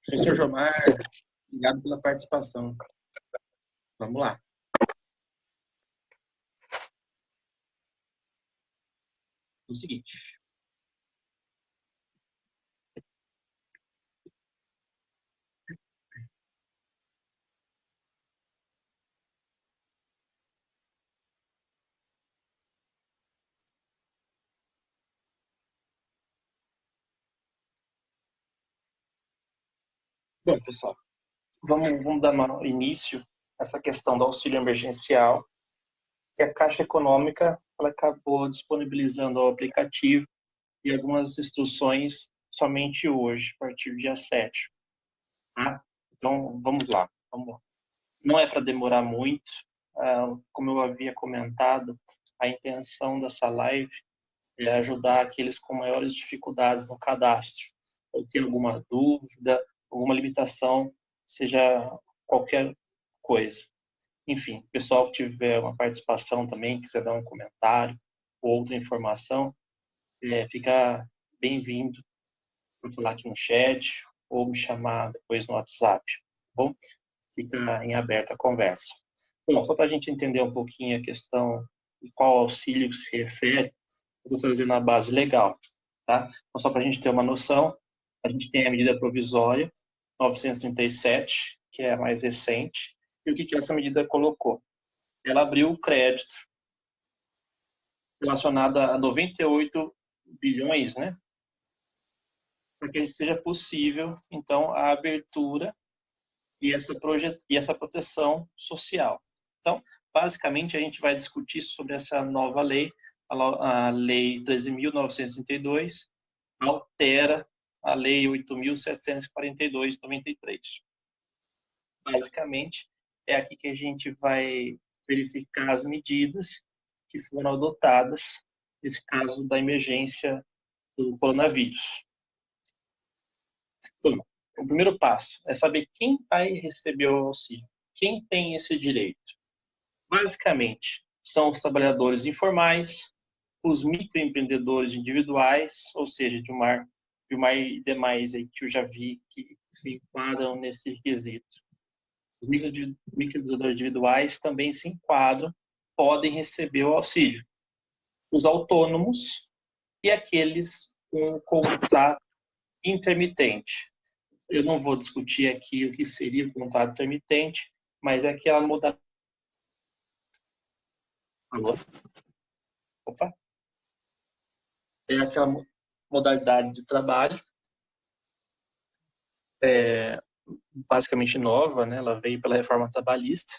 Professor Jomar, obrigado pela participação. Vamos lá. É o seguinte. Bom, pessoal, vamos dar início a essa questão do auxílio emergencial, que a Caixa Econômica ela acabou disponibilizando o aplicativo e algumas instruções somente hoje, a partir do dia 7. Tá? Então, vamos lá. Não é para demorar muito. Como eu havia comentado, a intenção dessa live é ajudar aqueles com maiores dificuldades no cadastro, ou tem alguma dúvida, alguma limitação, seja qualquer coisa. Enfim, o pessoal que tiver uma participação também, quiser dar um comentário ou outra informação, fica bem-vindo para falar aqui no chat ou me chamar depois no WhatsApp, tá bom? Fica em aberta a conversa. Bom, só para a gente entender um pouquinho a questão de qual auxílio se refere, eu estou trazendo a base legal, tá? Então, só para a gente ter uma noção, a gente tem a medida provisória 937, que é a mais recente, e o que essa medida colocou? Ela abriu o crédito relacionado a 98 bilhões, né? Para que seja possível, então, a abertura e essa proteção social. Então, basicamente, a gente vai discutir sobre essa nova lei, a Lei 13.932, altera a Lei 8.742 de 93. Basicamente, é aqui que a gente vai verificar as medidas que foram adotadas nesse caso da emergência do coronavírus. Bom, o primeiro passo é saber quem vai receber o auxílio, quem tem esse direito. Basicamente, são os trabalhadores informais, os microempreendedores individuais, ou seja, de uma e demais aí que eu já vi que se enquadram nesse requisito. Os microempreendedores individuais também se enquadram, podem receber o auxílio. Os autônomos e aqueles com contrato intermitente. Eu não vou discutir aqui o que seria o contrato intermitente, mas é aquela modalidade. Alô? Opa. É aquela modalidade de trabalho, basicamente nova, né? Ela veio pela reforma trabalhista,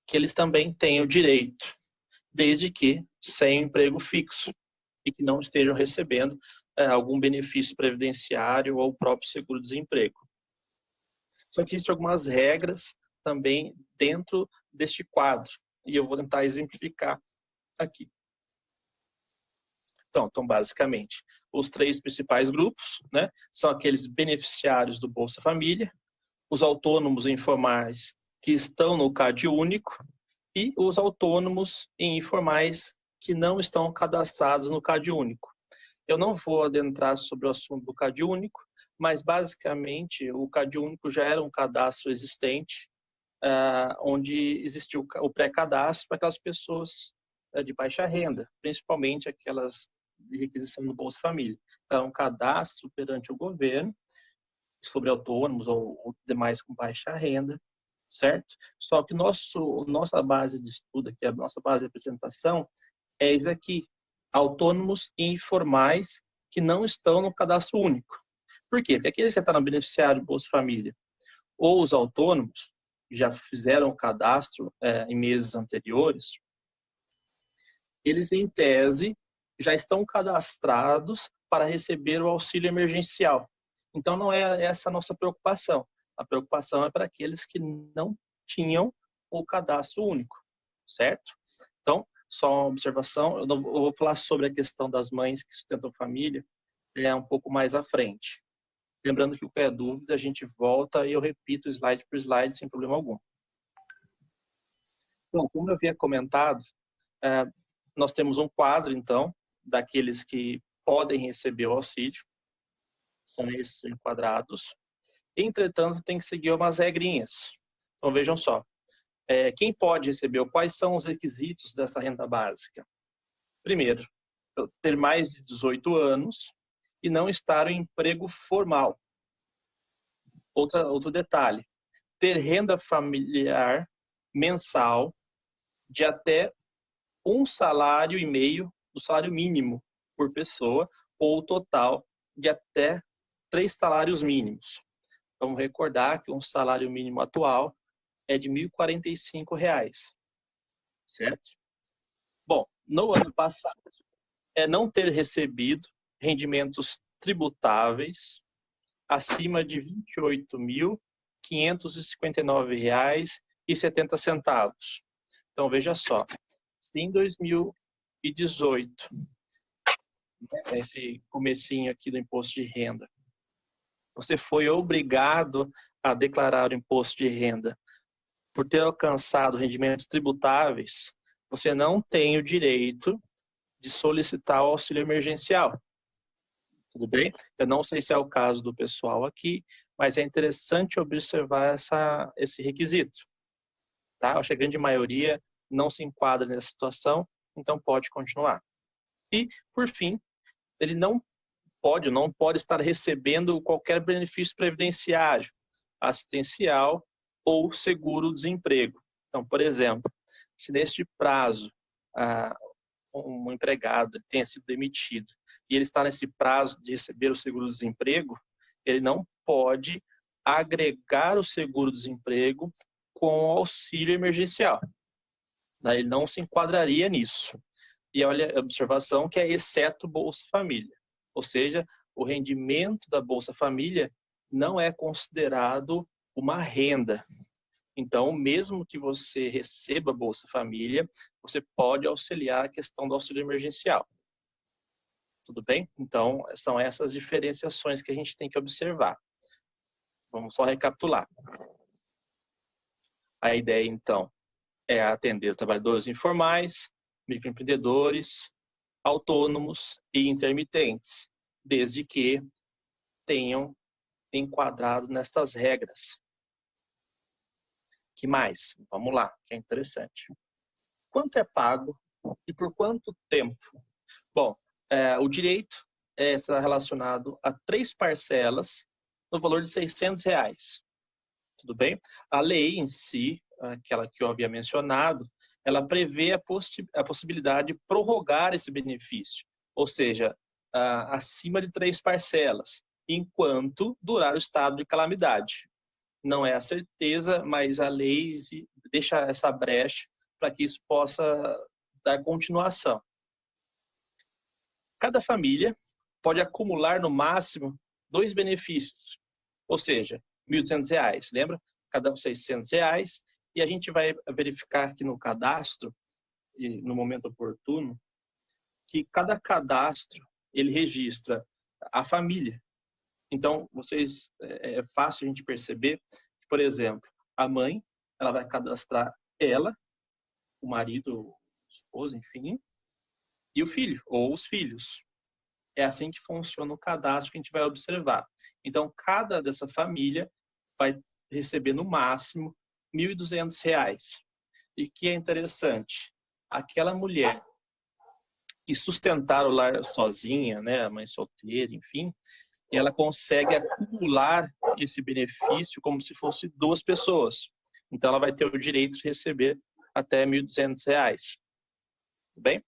que eles também têm o direito, desde que sem emprego fixo e que não estejam recebendo algum benefício previdenciário ou o próprio seguro-desemprego. Só que existem algumas regras também dentro deste quadro, e eu vou tentar exemplificar aqui. Então, basicamente, os três principais grupos, né, são aqueles beneficiários do Bolsa Família, os autônomos informais que estão no CadÚnico e os autônomos e informais que não estão cadastrados no CadÚnico. Eu não vou adentrar sobre o assunto do CadÚnico, mas basicamente o CadÚnico já era um cadastro existente, onde existiu o pré-cadastro para aquelas pessoas de baixa renda, principalmente aquelas de requisição do Bolsa Família. Então, um cadastro perante o governo sobre autônomos ou demais com baixa renda, certo? Só que nossa base de estudo aqui, a nossa base de apresentação é isso aqui, autônomos e informais que não estão no cadastro único. Por quê? Porque aqueles que estão no beneficiário do Bolsa Família ou os autônomos já fizeram o cadastro em meses anteriores, eles, em tese, já estão cadastrados para receber o auxílio emergencial. Então, não é essa a nossa preocupação. A preocupação é para aqueles que não tinham o cadastro único, certo? Então, só uma observação, eu vou falar sobre a questão das mães que sustentam família um pouco mais à frente. Lembrando que qualquer dúvida, a gente volta e eu repito slide por slide sem problema algum. Bom, como eu havia comentado, nós temos um quadro, então, daqueles que podem receber o auxílio, são esses enquadrados. Entretanto, tem que seguir umas regrinhas. Então, vejam só. Quem pode receber, ou quais são os requisitos dessa renda básica? Primeiro, ter mais de 18 anos e não estar em emprego formal. Outro detalhe, ter renda familiar mensal de até 1,5 salário do salário mínimo por pessoa, ou total de até 3 salários mínimos. Vamos recordar que um salário mínimo atual é de R$ 1.045, certo? Bom, no ano passado, não ter recebido rendimentos tributáveis acima de R$ 28.559,70. Então, veja só, se em 2018, esse comecinho aqui do imposto de renda, você foi obrigado a declarar o imposto de renda por ter alcançado rendimentos tributáveis, você não tem o direito de solicitar o auxílio emergencial. Tudo bem? Eu não sei se é o caso do pessoal aqui, mas é interessante observar esse requisito. Tá? Acho que a grande maioria não se enquadra nessa situação, então pode continuar. E, por fim, ele não pode estar recebendo qualquer benefício previdenciário, assistencial ou seguro-desemprego. Então, por exemplo, se neste prazo um empregado tenha sido demitido e ele está nesse prazo de receber o seguro-desemprego, ele não pode agregar o seguro-desemprego com o auxílio emergencial. Ele não se enquadraria nisso. E olha a observação que é exceto Bolsa Família. Ou seja, o rendimento da Bolsa Família não é considerado uma renda. Então, mesmo que você receba Bolsa Família, você pode auxiliar a questão do auxílio emergencial. Tudo bem? Então, são essas diferenciações que a gente tem que observar. Vamos só recapitular. A ideia, então, é atender trabalhadores informais, microempreendedores, autônomos e intermitentes, desde que tenham enquadrado nestas regras. Que mais? Vamos lá, que é interessante. Quanto é pago e por quanto tempo? Bom, o direito está relacionado a 3 parcelas no valor de R$ 600. Tudo bem? A lei em si, aquela que eu havia mencionado, ela prevê a possibilidade de prorrogar esse benefício, ou seja, acima de 3 parcelas, enquanto durar o estado de calamidade. Não é a certeza, mas a lei deixa essa brecha para que isso possa dar continuação. Cada família pode acumular no máximo 2 benefícios, ou seja, R$ 1.200, lembra? Cada um R$ 600, e a gente vai verificar aqui no cadastro, no momento oportuno, que cada cadastro ele registra a família. Então, é fácil a gente perceber que, por exemplo, a mãe, ela vai cadastrar ela, o marido, a esposa, enfim, e o filho, ou os filhos. É assim que funciona o cadastro que a gente vai observar. Então, cada dessa família vai receber no máximo R$ 1.200. E que é interessante, aquela mulher que sustentar o lar sozinha, né, a mãe solteira, enfim, ela consegue acumular esse benefício como se fosse 2 pessoas. Então, ela vai ter o direito de receber até R$ 1.200. Tudo bem?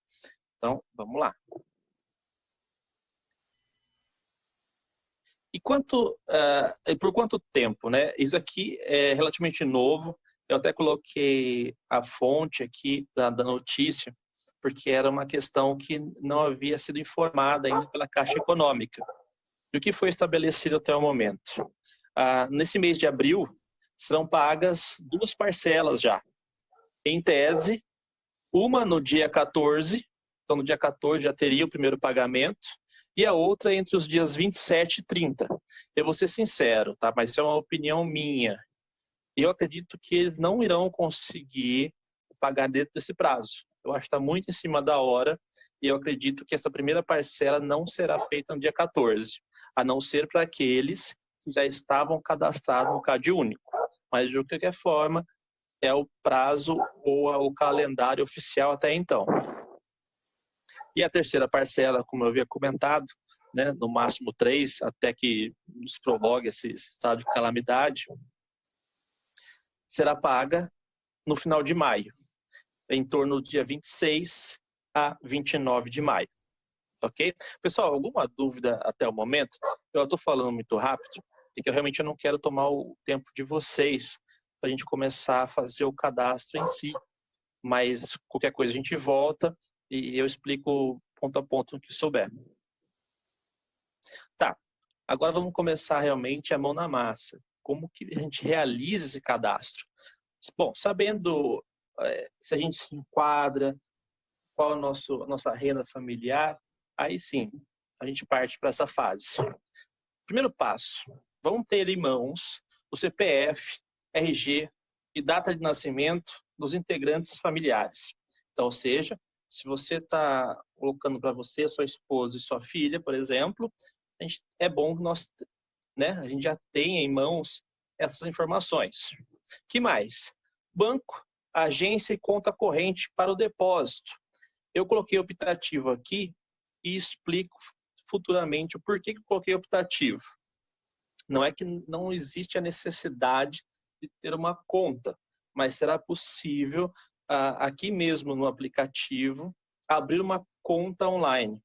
Então, vamos lá. E por quanto tempo, né? Isso aqui é relativamente novo. Eu até coloquei a fonte aqui da notícia, porque era uma questão que não havia sido informada ainda pela Caixa Econômica. E o que foi estabelecido até o momento? Nesse mês de abril, serão pagas 2 parcelas já. Em tese, uma no dia 14, então no dia 14 já teria o primeiro pagamento, e a outra entre os dias 27 e 30. Eu vou ser sincero, tá? Mas isso é uma opinião minha. Eu acredito que eles não irão conseguir pagar dentro desse prazo. Eu acho que está muito em cima da hora e eu acredito que essa primeira parcela não será feita no dia 14, a não ser para aqueles que já estavam cadastrados no CadÚnico. Mas, de qualquer forma, é o prazo ou o calendário oficial até então. E a terceira parcela, como eu havia comentado, né, no máximo 3, até que nos prorrogue esse estado de calamidade, será paga no final de maio, em torno do dia 26 a 29 de maio. Ok? Pessoal, alguma dúvida até o momento? Eu estou falando muito rápido, porque eu realmente não quero tomar o tempo de vocês para a gente começar a fazer o cadastro em si. Mas qualquer coisa a gente volta e eu explico ponto a ponto no que souber. Tá, agora vamos começar realmente a mão na massa. Como que a gente realiza esse cadastro? Bom, sabendo se a gente se enquadra, qual é a nossa renda familiar, aí sim, a gente parte para essa fase. Primeiro passo, vamos ter em mãos o CPF, RG e data de nascimento dos integrantes familiares. Então, ou seja, se você está colocando para você, sua esposa e sua filha, por exemplo, é bom que a gente já tenha em mãos essas informações. Que mais? Banco, agência e conta corrente para o depósito. Eu coloquei optativo aqui e explico futuramente o porquê que eu coloquei optativo. Não é que não existe a necessidade de ter uma conta, mas será possível, aqui mesmo no aplicativo, abrir uma conta online.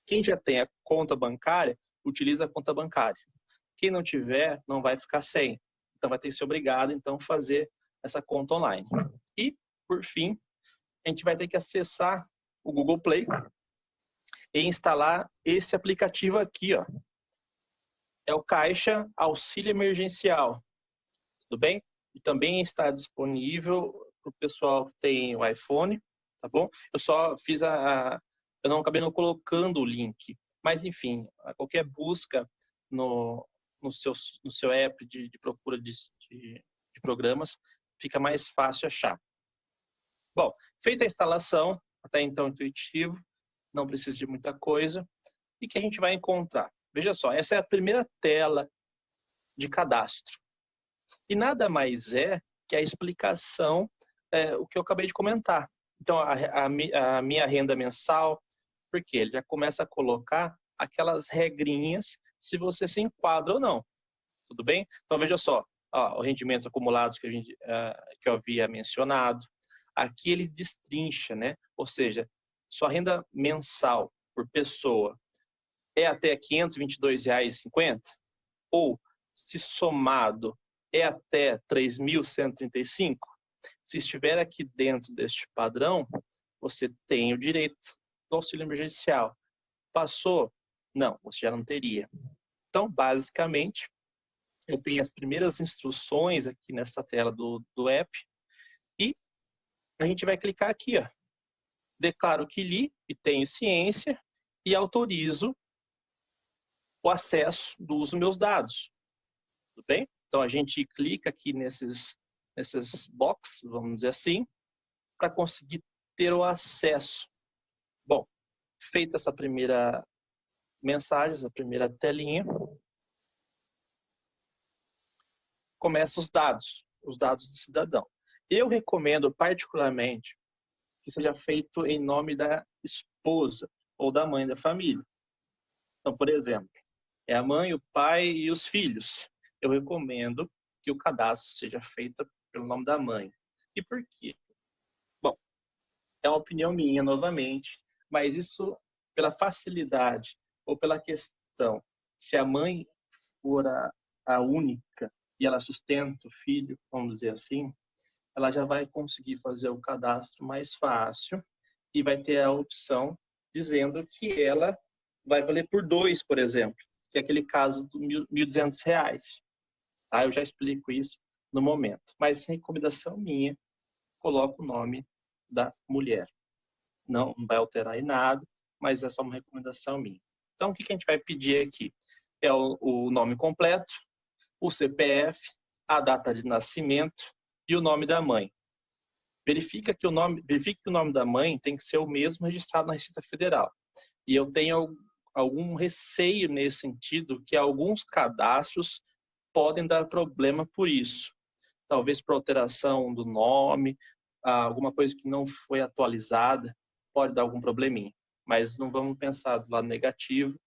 Quem já tem a conta bancária, utiliza a conta bancária. Quem não tiver, não vai ficar sem. Então, vai ter que ser obrigado, então, a fazer essa conta online. E, por fim, a gente vai ter que acessar o Google Play e instalar esse aplicativo aqui, ó. É o Caixa Auxílio Emergencial. Tudo bem? E também está disponível para o pessoal que tem o iPhone, tá bom? Eu só fiz eu não acabei não colocando o link, mas enfim, qualquer busca no seu app de procura de programas, fica mais fácil achar. Bom, feita a instalação, até então intuitivo, não precisa de muita coisa. E que a gente vai encontrar? Veja só, essa é a primeira tela de cadastro. E nada mais é que a explicação, o que eu acabei de comentar. Então, a minha renda mensal, porque ele já começa a colocar aquelas regrinhas se você se enquadra ou não. Tudo bem? Então, veja só, os rendimentos acumulados que eu havia mencionado. Aqui ele destrincha, né? Ou seja, sua renda mensal por pessoa é até R$ 522,50? Ou, se somado, é até 3.135? Se estiver aqui dentro deste padrão, você tem o direito do auxílio emergencial. Passou? Não, você já não teria. Então, basicamente, eu tenho as primeiras instruções aqui nessa tela do app e a gente vai clicar aqui, ó. Declaro que li e tenho ciência e autorizo o acesso do uso dos meus dados. Tudo bem? Então, a gente clica aqui nesses boxes, vamos dizer assim, para conseguir ter o acesso. Bom, feita essa primeira mensagem, essa primeira telinha, começa os dados do cidadão. Eu recomendo particularmente que seja feito em nome da esposa ou da mãe da família. Então, por exemplo, é a mãe, o pai e os filhos. Eu recomendo que o cadastro seja feito pelo nome da mãe. E por quê? Bom, é uma opinião minha, novamente, mas isso pela facilidade ou pela questão, se a mãe for a única e ela sustenta o filho, vamos dizer assim, ela já vai conseguir fazer o cadastro mais fácil e vai ter a opção dizendo que ela vai valer por 2, por exemplo, que é aquele caso do R$ 1.200. Tá? Eu já explico isso no momento. Mas, recomendação minha, coloca o nome da mulher. Não vai alterar em nada, mas é só uma recomendação minha. Então, o que a gente vai pedir aqui? É o nome completo, o CPF, a data de nascimento e o nome da mãe. Verifique que o nome da mãe tem que ser o mesmo registrado na Receita Federal. E eu tenho algum receio nesse sentido, que alguns cadastros podem dar problema por isso. Talvez por alteração do nome, alguma coisa que não foi atualizada, pode dar algum probleminha. Mas não vamos pensar do lado negativo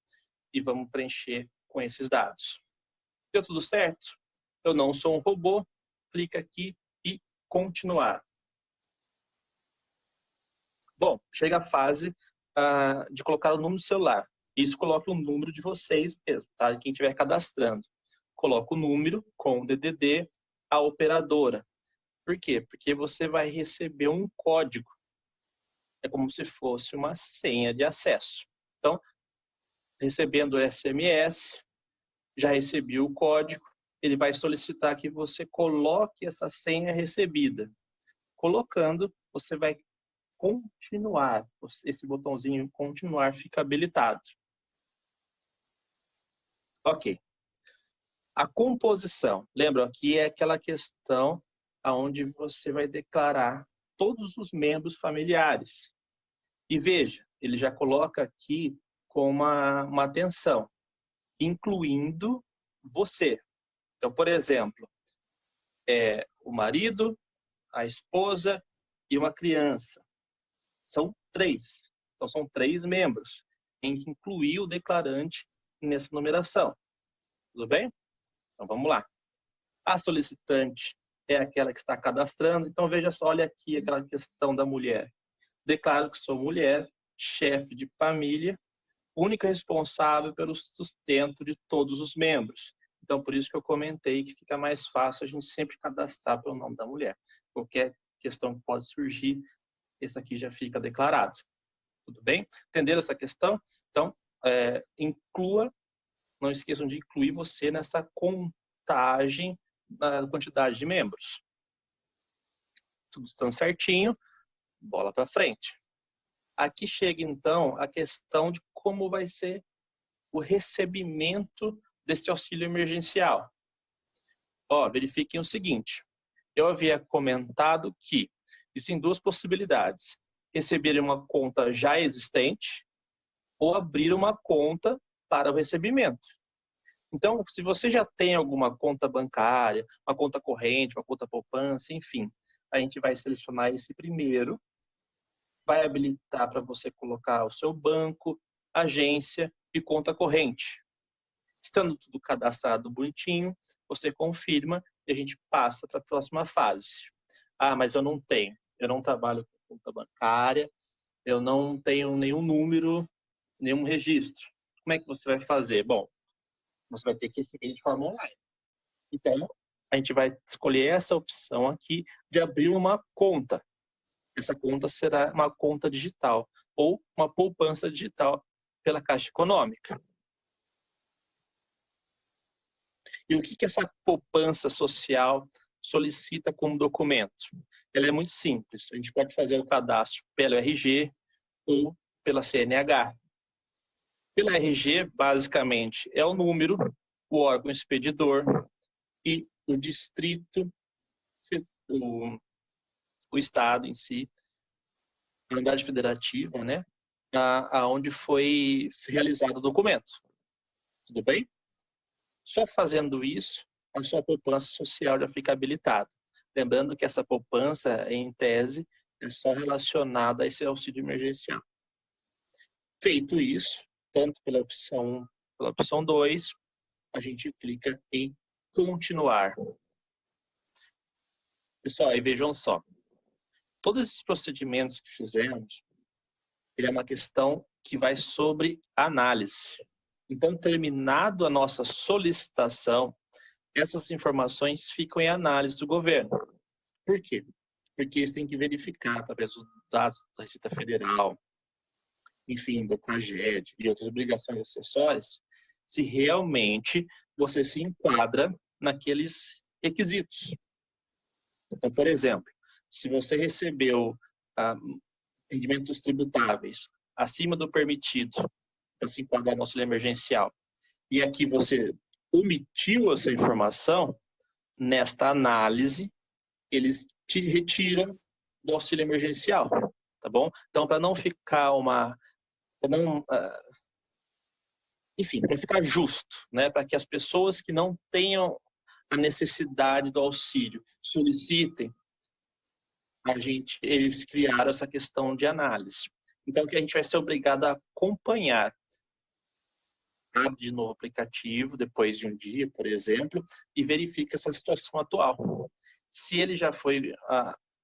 e vamos preencher com esses dados. Deu tudo certo? Eu não sou um robô. Clica aqui e continuar. Bom, chega a fase de colocar o número do celular. Isso coloca o número de vocês mesmo, tá? Quem estiver cadastrando. Coloca o número com o DDD, a operadora. Por quê? Porque você vai receber um código. É como se fosse uma senha de acesso. Então, recebendo o SMS, já recebi o código, ele vai solicitar que você coloque essa senha recebida. Colocando, você vai continuar. Esse botãozinho continuar fica habilitado. Ok. A composição. Lembra, aqui é aquela questão onde você vai declarar todos os membros familiares. E veja, ele já coloca aqui com uma atenção, incluindo você. Então, por exemplo, o marido, a esposa e uma criança. São 3. Então, são 3 membros. Tem que incluir o declarante nessa numeração. Tudo bem? Então, vamos lá. A solicitante é aquela que está cadastrando. Então, veja só, olha aqui aquela questão da mulher. Declaro que sou mulher, chefe de família, única responsável pelo sustento de todos os membros. Então, por isso que eu comentei que fica mais fácil a gente sempre cadastrar pelo nome da mulher. Qualquer questão que pode surgir, esse aqui já fica declarado. Tudo bem? Entenderam essa questão? Então, inclua, não esqueçam de incluir você nessa contagem da quantidade de membros. Tudo estando certinho, bola para frente. Aqui chega, então, a questão de como vai ser o recebimento desse auxílio emergencial. Verifiquem o seguinte. Eu havia comentado que existem 2 possibilidades. Receber uma conta já existente ou abrir uma conta para o recebimento. Então, se você já tem alguma conta bancária, uma conta corrente, uma conta poupança, enfim, a gente vai selecionar esse primeiro, vai habilitar para você colocar o seu banco, agência e conta corrente. Estando tudo cadastrado bonitinho, você confirma e a gente passa para a próxima fase. Mas eu não tenho. Eu não trabalho com conta bancária, eu não tenho nenhum número, nenhum registro. Como é que você vai fazer? Bom, você vai ter que receber de forma online. Então, a gente vai escolher essa opção aqui de abrir uma conta. Essa conta será uma conta digital ou uma poupança digital pela Caixa Econômica. E o que essa poupança social solicita como documento? Ela é muito simples. A gente pode fazer o cadastro pelo RG ou pela CNH. Pela RG, basicamente, é o número, o órgão expedidor e o distrito, o estado em si, a unidade federativa, né? Aonde foi realizado o documento. Tudo bem? Só fazendo isso, a sua poupança social já fica habilitada. Lembrando que essa poupança, em tese, é só relacionada a esse auxílio emergencial. Feito isso, tanto pela opção 2, a gente clica em continuar. Pessoal, aí vejam só. Todos esses procedimentos que fizemos, ele é uma questão que vai sobre análise. Então, terminado a nossa solicitação, essas informações ficam em análise do governo. Por quê? Porque eles têm que verificar, através dos dados da Receita Federal, enfim, do CAGED e outras obrigações acessórias, se realmente você se enquadra naqueles requisitos. Então, por exemplo, se você recebeu rendimentos tributáveis acima do permitido para se enquadrar no auxílio emergencial, e aqui você omitiu essa informação, nesta análise, eles te retiram do auxílio emergencial, tá bom? Então, para não ficar enfim, para ficar justo, né? Para que as pessoas que não tenham a necessidade do auxílio solicitem, eles criaram essa questão de análise. Então, que a gente vai ser obrigado a acompanhar, abre de novo o aplicativo depois de um dia, por exemplo, e verifica essa situação atual. Se ele já foi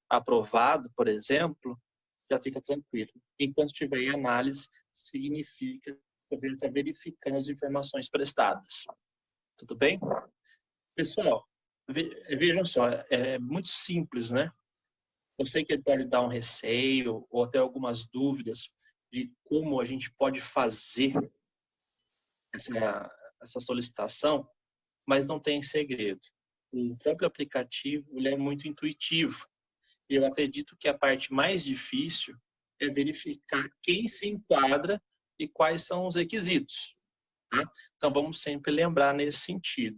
aprovado, por exemplo, já fica tranquilo. Enquanto tiver em análise, significa que ele está verificando as informações prestadas. Tudo bem? Pessoal, vejam só, é muito simples, né? Eu sei que ele pode dar um receio ou até algumas dúvidas de como a gente pode fazer essa solicitação, mas não tem segredo. O próprio aplicativo ele é muito intuitivo. E eu acredito que a parte mais difícil é verificar quem se enquadra e quais são os requisitos. Tá? Então, vamos sempre lembrar nesse sentido.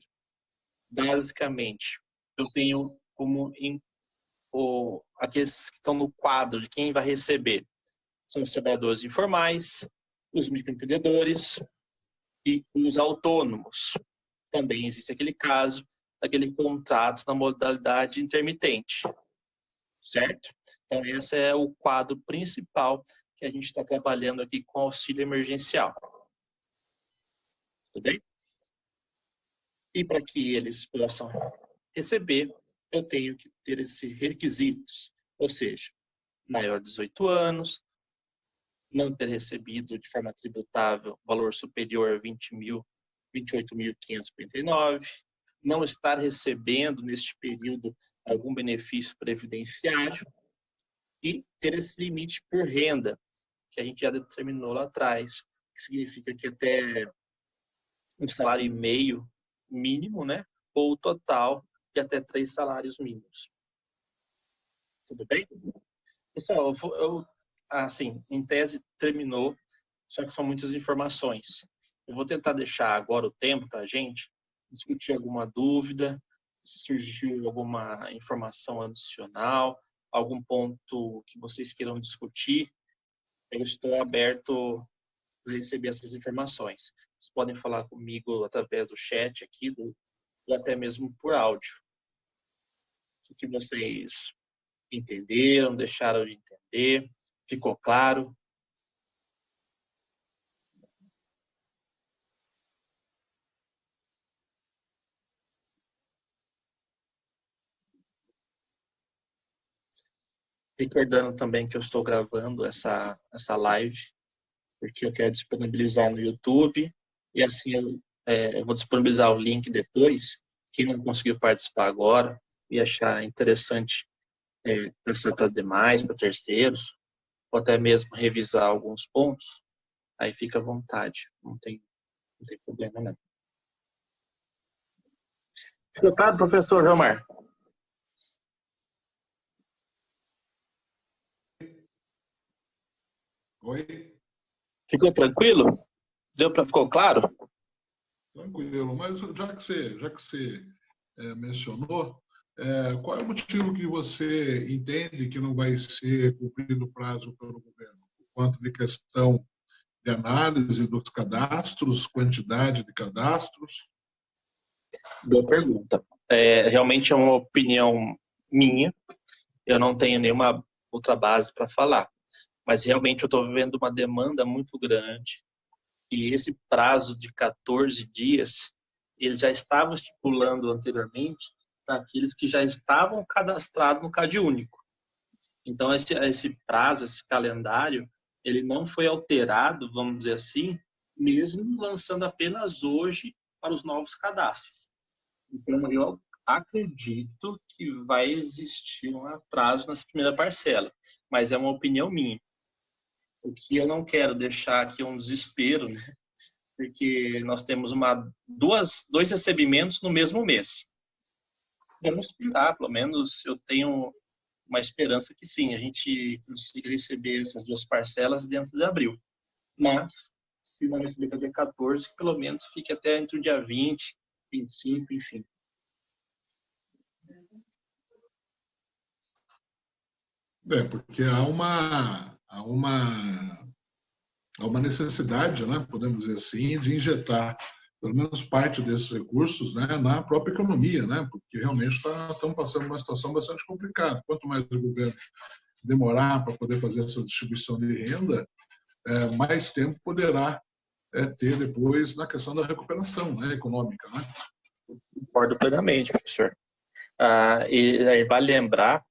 Basicamente, eu tenho como aqueles que estão no quadro de quem vai receber. São os trabalhadores informais, os microempreendedores e os autônomos. Também existe aquele caso daquele contrato na modalidade intermitente, certo? Então, esse é o quadro principal que a gente está trabalhando aqui com auxílio emergencial. Tudo bem? E para que eles possam receber, eu tenho que ter esses requisitos, ou seja, maior de 18 anos, não ter recebido de forma tributável valor superior a 28.559, não estar recebendo neste período algum benefício previdenciário e ter esse limite por renda, que a gente já determinou lá atrás, que significa que até um salário e meio mínimo, né? Ou o total de até 3 salários mínimos. Tudo bem? Pessoal, assim, em tese terminou, só que são muitas informações. Eu vou tentar deixar agora o tempo para a gente discutir alguma dúvida, se surgiu alguma informação adicional, algum ponto que vocês queiram discutir, eu estou aberto a receber essas informações. Vocês podem falar comigo através do chat aqui, ou até mesmo por áudio. O que vocês entenderam, deixaram de entender, ficou claro? Recordando também que eu estou gravando essa live, porque eu quero disponibilizar no YouTube, e assim eu vou disponibilizar o link depois. Quem não conseguiu participar agora e achar interessante passar para demais, para terceiros, ou até mesmo revisar alguns pontos, aí fica à vontade, não tem problema não. Ficou claro, professor Romar? Oi? Ficou tranquilo? Ficou claro? Tranquilo. Mas já que você mencionou, qual é o motivo que você entende que não vai ser cumprido o prazo pelo governo? Por conta de questão de análise dos cadastros, quantidade de cadastros? Boa pergunta. Realmente é uma opinião minha, eu não tenho nenhuma outra base para falar, mas realmente eu estou vendo uma demanda muito grande e esse prazo de 14 dias, eles já estavam estipulando anteriormente para aqueles que já estavam cadastrados no CadÚnico. Então, esse prazo, esse calendário, ele não foi alterado, vamos dizer assim, mesmo lançando apenas hoje para os novos cadastros. Então, eu acredito que vai existir um atraso nessa primeira parcela, mas é uma opinião minha. O que eu não quero deixar aqui é um desespero, né? Porque nós temos dois recebimentos no mesmo mês. Vamos esperar, pelo menos eu tenho uma esperança que sim, a gente consiga receber essas duas parcelas dentro de abril. Mas, se não receber até dia 14, que pelo menos fique até entre o dia 20, 25, enfim. Porque há uma há uma necessidade, né, podemos dizer assim, de injetar pelo menos parte desses recursos, né, na própria economia, né, porque realmente estamos passando uma situação bastante complicada. Quanto mais o governo demorar para poder fazer essa distribuição de renda, mais tempo poderá ter depois na questão da recuperação, né, econômica. Né? Concordo plenamente, professor. E aí vale lembrar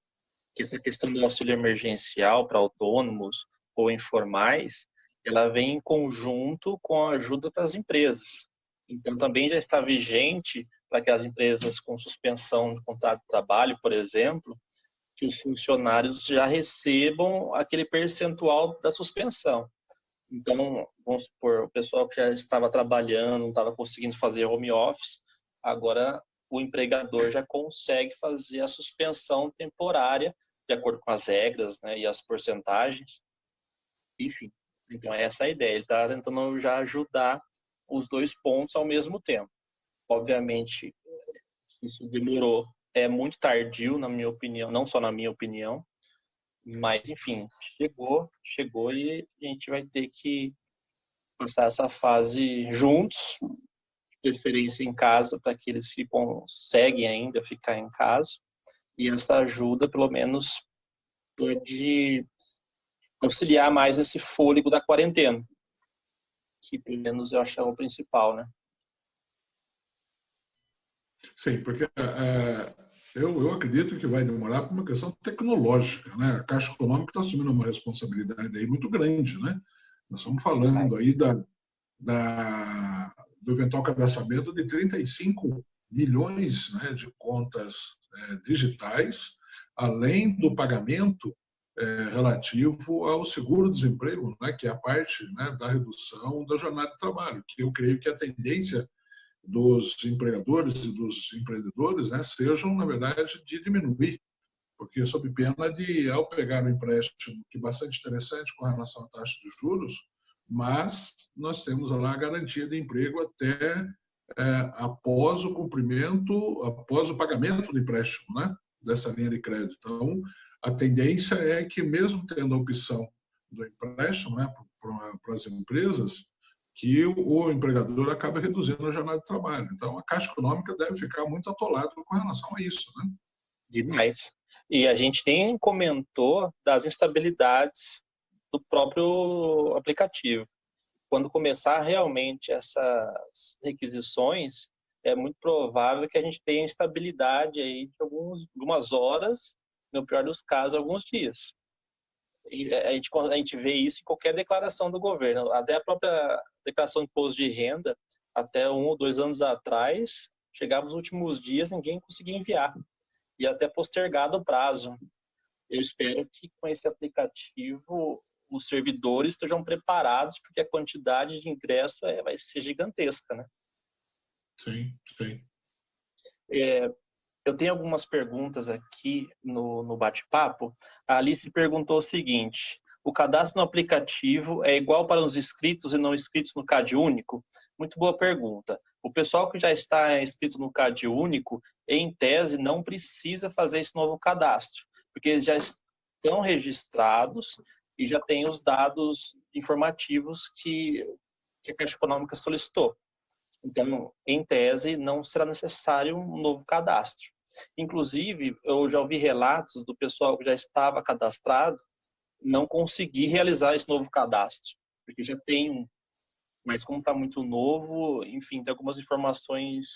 que essa questão do auxílio emergencial para autônomos ou informais, ela vem em conjunto com a ajuda para as empresas. Então, também já está vigente para que as empresas com suspensão do contrato de trabalho, por exemplo, que os funcionários já recebam aquele percentual da suspensão. Então, vamos supor, o pessoal que já estava trabalhando, não estava conseguindo fazer home office, agora o empregador já consegue fazer a suspensão temporária, de acordo com as regras, né, e as porcentagens. Enfim, então essa é a ideia. Ele está tentando já ajudar os dois pontos ao mesmo tempo. Obviamente, isso demorou, é muito tardio, na minha opinião, não só na minha opinião, mas, enfim, chegou e a gente vai ter que passar essa fase juntos, de preferência em casa, para aqueles que conseguem ainda ficar em casa. E essa ajuda, pelo menos, pode auxiliar mais esse fôlego da quarentena, que, pelo menos, eu acho que é o principal, né? Sim, porque eu acredito que vai demorar por uma questão tecnológica, né? A Caixa Econômica está assumindo uma responsabilidade aí muito grande, né? Nós estamos falando aí do eventual cadastramento de 35 milhões, né, de contas digitais, além do pagamento relativo ao seguro-desemprego, né, que é a parte, né, da redução da jornada de trabalho, que eu creio que a tendência dos empregadores e dos empreendedores, né, sejam, na verdade, de diminuir, porque sob pena de, ao pegar um empréstimo que é bastante interessante com relação à taxa de juros, mas nós temos lá a garantia de emprego até após o cumprimento, após o pagamento do empréstimo, né, dessa linha de crédito. Então, a tendência é que, mesmo tendo a opção do empréstimo, né, para as empresas, que o empregador acaba reduzindo a jornada de trabalho. Então, a Caixa Econômica deve ficar muito atolada com relação a isso, né? Demais. E a gente nem comentou das instabilidades do próprio aplicativo. Quando começar realmente essas requisições, é muito provável que a gente tenha instabilidade aí de algumas horas, no pior dos casos, alguns dias. E a gente vê isso em qualquer declaração do governo. Até a própria declaração de imposto de renda, até 1 ou 2 anos atrás, chegava os últimos dias, ninguém conseguia enviar. E até postergado o prazo. Eu espero que com esse aplicativo os servidores estejam preparados, porque a quantidade de ingresso vai ser gigantesca, né? Sim, sim. Eu tenho algumas perguntas aqui no bate-papo. A Alice perguntou o seguinte: o cadastro no aplicativo é igual para os inscritos e não inscritos no CAD único? Muito boa pergunta. O pessoal que já está inscrito no CAD único, em tese, não precisa fazer esse novo cadastro, porque eles já estão registrados e já têm os dados informativos que a Caixa Econômica solicitou. Então, em tese, não será necessário um novo cadastro. Inclusive, eu já ouvi relatos do pessoal que já estava cadastrado não conseguir realizar esse novo cadastro, porque já tem um. Mas como está muito novo, enfim, tem algumas informações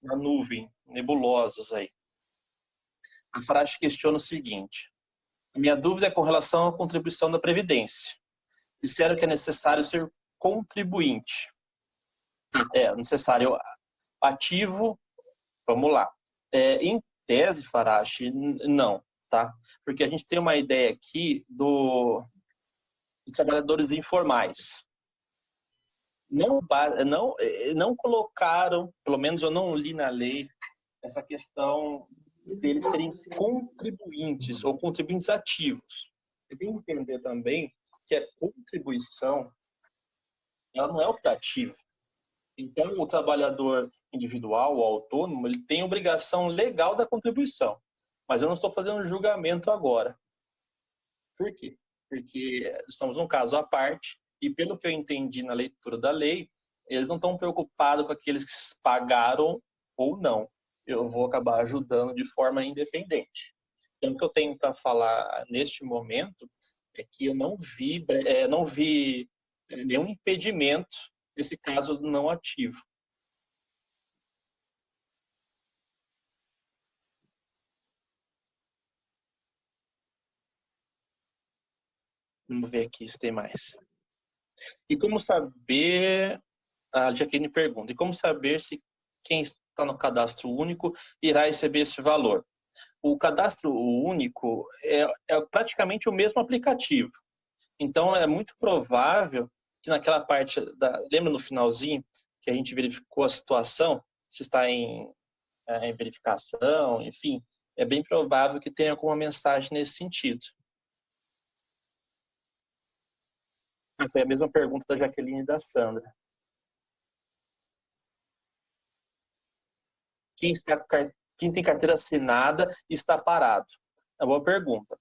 na nuvem, nebulosas aí. A Frade questiona o seguinte: a minha dúvida é com relação à contribuição da Previdência. Disseram que é necessário ser contribuinte. É necessário ativo, vamos lá. Em tese, Farache, não, tá? Porque a gente tem uma ideia aqui dos trabalhadores informais. Não colocaram, pelo menos eu não li na lei, essa questão deles serem contribuintes ou contribuintes ativos. Você tem que entender também que a contribuição, ela não é optativa. Então, o trabalhador individual, o autônomo, ele tem obrigação legal da contribuição. Mas eu não estou fazendo julgamento agora. Por quê? Porque estamos num caso à parte E pelo que eu entendi na leitura da lei, eles não estão preocupados com aqueles que pagaram ou não. Eu vou acabar ajudando de forma independente. Então, o que eu tenho para falar neste momento é que eu não vi nenhum impedimento nesse caso não ativo. Vamos ver aqui se tem mais. E como saber, a Jaqueline pergunta, e como saber se quem está no cadastro único irá receber esse valor? O cadastro único é praticamente o mesmo aplicativo. Então, é muito provável que naquela parte, lembra no finalzinho que a gente verificou a situação, se está em verificação, enfim, é bem provável que tenha alguma mensagem nesse sentido. Foi a mesma pergunta da Jaqueline e da Sandra. Quem tem carteira assinada e está parado? É uma boa pergunta.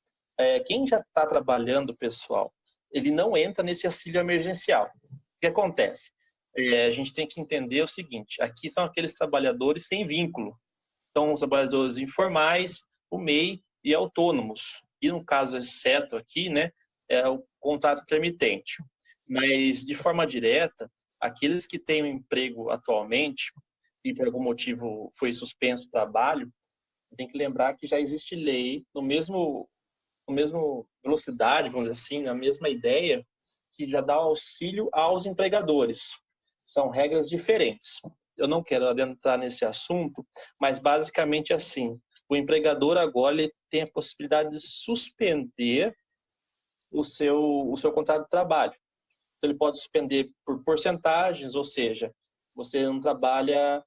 Quem já está trabalhando, pessoal, ele não entra nesse auxílio emergencial. O que acontece? A gente tem que entender o seguinte, aqui são aqueles trabalhadores sem vínculo. Então, os trabalhadores informais, o MEI e autônomos. E no caso exceto aqui, né, é o contrato intermitente. Mas, de forma direta, aqueles que têm um emprego atualmente e por algum motivo foi suspenso o trabalho, tem que lembrar que já existe lei no mesmo velocidade, vamos dizer assim, na mesma ideia, que já dá auxílio aos empregadores. São regras diferentes. Eu não quero adentrar nesse assunto, mas basicamente assim, o empregador agora ele tem a possibilidade de suspender o seu contrato de trabalho. Então, ele pode suspender por porcentagens, ou seja, você não trabalha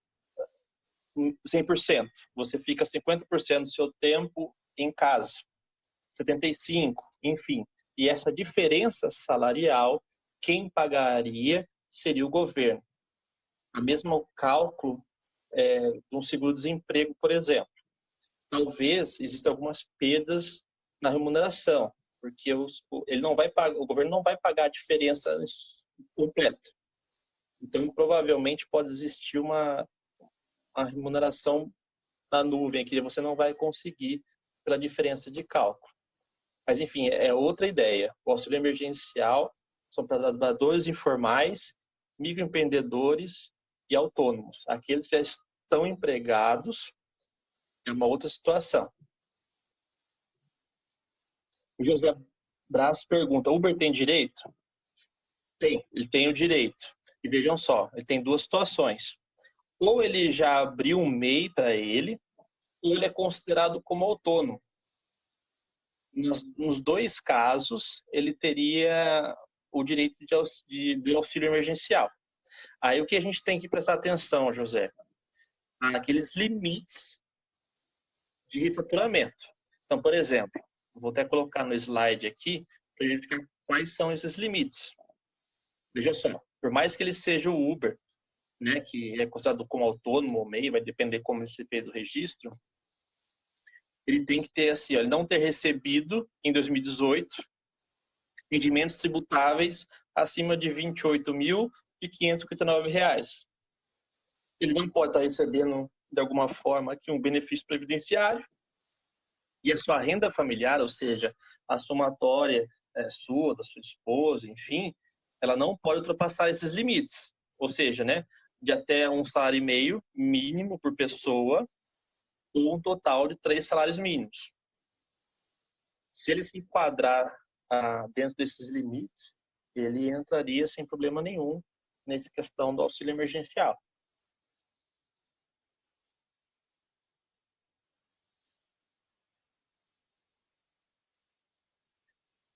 100%, você fica 50% do seu tempo em casa, 75%, enfim. E essa diferença salarial, quem pagaria seria o governo. O mesmo cálculo de um seguro-desemprego, por exemplo. Talvez existam algumas perdas na remuneração, porque o governo não vai pagar a diferença completa. Então, provavelmente, pode existir uma remuneração na nuvem, que você não vai conseguir pela diferença de cálculo. Mas, enfim, é outra ideia. O auxílio emergencial são para trabalhadores informais, microempreendedores e autônomos. Aqueles que já estão empregados é uma outra situação. O José Braz pergunta, Uber tem direito? Tem, ele tem o direito. E vejam só, ele tem duas situações. Ou ele já abriu um MEI para ele, ou ele é considerado como autônomo. Nos dois casos, ele teria o direito de auxílio emergencial. Aí o que a gente tem que prestar atenção, José? Aqueles limites de refaturamento. Então, por exemplo, vou até colocar no slide aqui para verificar quais são esses limites. Veja só, por mais que ele seja o Uber, né, que é considerado como autônomo ou MEI, vai depender como você fez o registro, ele tem que ter assim, ele não ter recebido em 2018 rendimentos tributáveis acima de R$ 28.559. Ele não pode estar recebendo de alguma forma aqui um benefício previdenciário e a sua renda familiar, ou seja, a somatória sua, da sua esposa, enfim, ela não pode ultrapassar esses limites. Ou seja, né, de até um salário e meio mínimo por pessoa ou um total de 3 salários mínimos. Se ele se enquadrar dentro desses limites, ele entraria sem problema nenhum nessa questão do auxílio emergencial.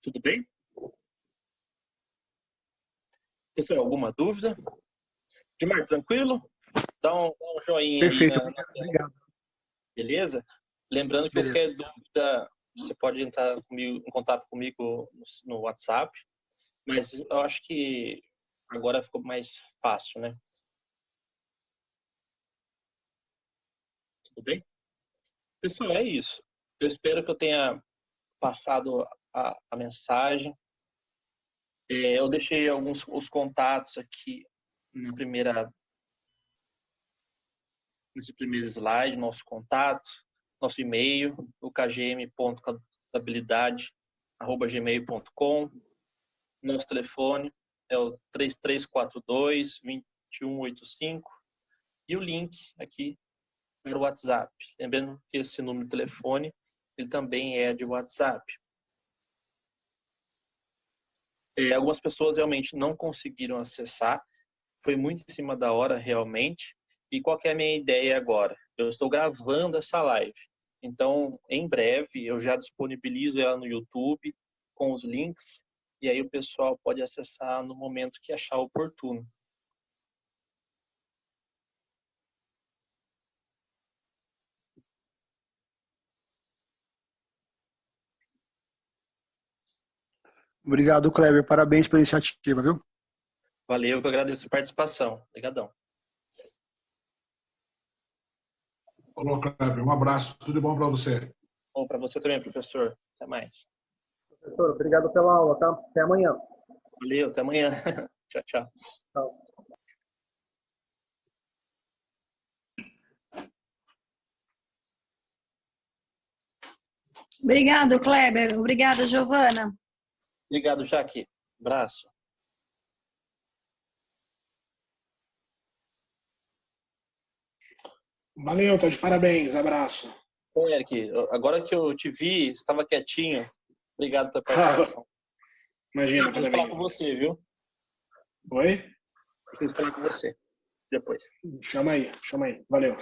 Tudo bem? Pessoal, alguma dúvida? Dimar, tranquilo? Dá um joinha aí Perfeito, na tela. obrigado. Beleza? Lembrando que Beleza. qualquer dúvida, você pode entrar em contato comigo no WhatsApp, mas eu acho que agora ficou mais fácil, né? Tudo bem? Pessoal, é isso. Eu espero que eu tenha passado a mensagem. Eu deixei os contatos aqui nesse primeiro slide, nosso contato, nosso e-mail, o kgm.contabilidade@gmail.com. Nosso telefone é o 3342-2185 e o link aqui para o WhatsApp. Lembrando que esse número de telefone ele também é de WhatsApp. Algumas pessoas realmente não conseguiram acessar, foi muito em cima da hora realmente. E qual que é a minha ideia agora? Eu estou gravando essa live, então em breve eu já disponibilizo ela no YouTube com os links e aí o pessoal pode acessar no momento que achar oportuno. Obrigado, Kleber. Parabéns pela iniciativa, viu? Valeu, que eu agradeço a participação. Obrigadão. Falou, Kleber. Um abraço. Tudo de bom para você. Bom, para você também, professor. Até mais. Professor, obrigado pela aula, tá? Até amanhã. Valeu, até amanhã. Tchau, tchau. Tchau. Obrigado, Kleber. Obrigada, Giovana. Obrigado, Jaque. Abraço. Valeu, tá de parabéns. Abraço. Bom, Eric, agora que eu te vi, estava quietinho. Obrigado pela participação. Imagina, Eu preciso falar com você, viu? Oi? Preciso falar com você depois. Chama aí. Valeu.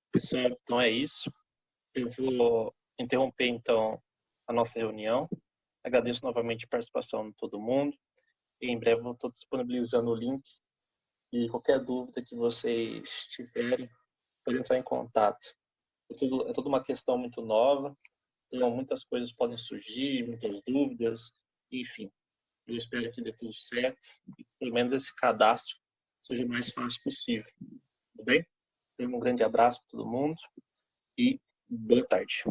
Pessoal, então é isso. Eu vou interromper, então, a nossa reunião. Agradeço novamente a participação de todo mundo. E em breve eu estou disponibilizando o link. E qualquer dúvida que vocês tiverem, podem entrar em contato. É toda uma questão muito nova. Então, muitas coisas podem surgir, muitas dúvidas. Enfim, eu espero que dê tudo certo. E pelo menos esse cadastro seja o mais fácil possível. Tudo bem? Então, um grande abraço para todo mundo. E boa tarde.